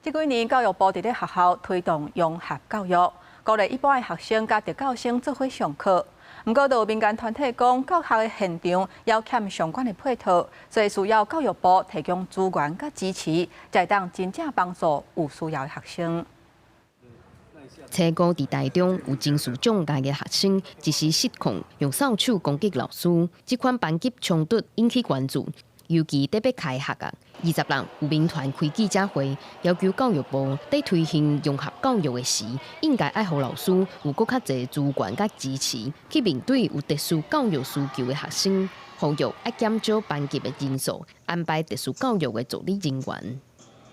這幾年，教育部佇咧學校推動融合教育，鼓勵一般的學生甲特教生做伙上課。不過，有民間團體講，教學的現場要欠相關的配套，所以需要教育部提供資源甲支持，才會當真正幫助有需要的學生。初高佇台中有情緒障礙的學生，一時失控用掃帚攻擊老師，這款班級衝突引起關注。尤其特別開學啊，20日有民團開記者會，要求教育部在推行融合教育的時，應該愛予老師有更較儕資源甲支持，去面對有特殊教育需求的學生，呼籲愛減少班級的人數，安排特殊教育的助理人員。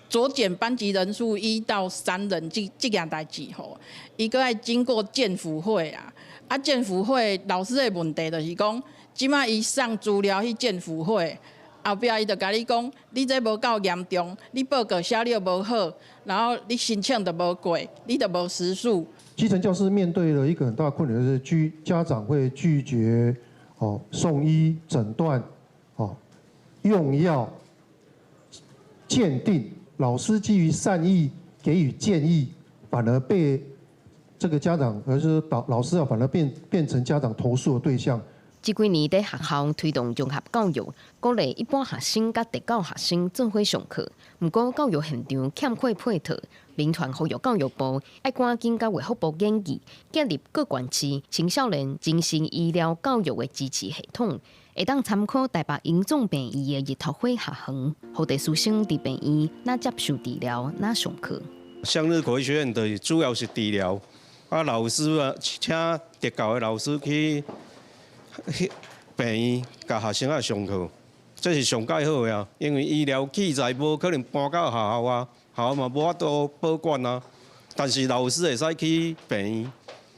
酌減班級人數1到3人，這件代誌吼，伊個愛經過鑑輔會啊，鑑輔會老師的問題就是講，即馬伊送資料去鑑輔會。後壁伊就甲你講，你這無夠嚴重，你報告寫了無好，然後你申請就無過，你就無時數。基層教師面對了一個很大的困難，就是家長會拒絕送醫診斷、用藥、鑑定，老師基於善意給予建議，反而被這個家長，而是老師反而變成家長投訴的對象。這幾年在學校推動融合教育，鼓勵一般學生甲特教學生做伙上課。不過教育現場欠缺配套，民團呼籲教育部要趕緊甲衛福部研議，建立各縣市青少年精神醫療教育的支持系統，會當參考台北榮總病院的日頭會學校，讓特殊生佇病院哪接受治療哪上課。向日葵學院的主要是治療，老師啊，請特教的老師去病院甲學生上課，這是上蓋好的，因為醫療器材無可能搬到學校啊，學校嘛無法度保管啊。但是老師會使去病院。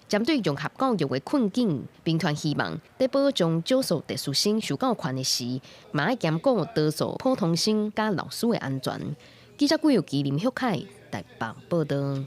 針對融合教育的困境，民團希望在保障少數特殊生受教權的時，嘛要兼顧多數普通生甲老師的安全。記者顧佑基林旭凱台北報道。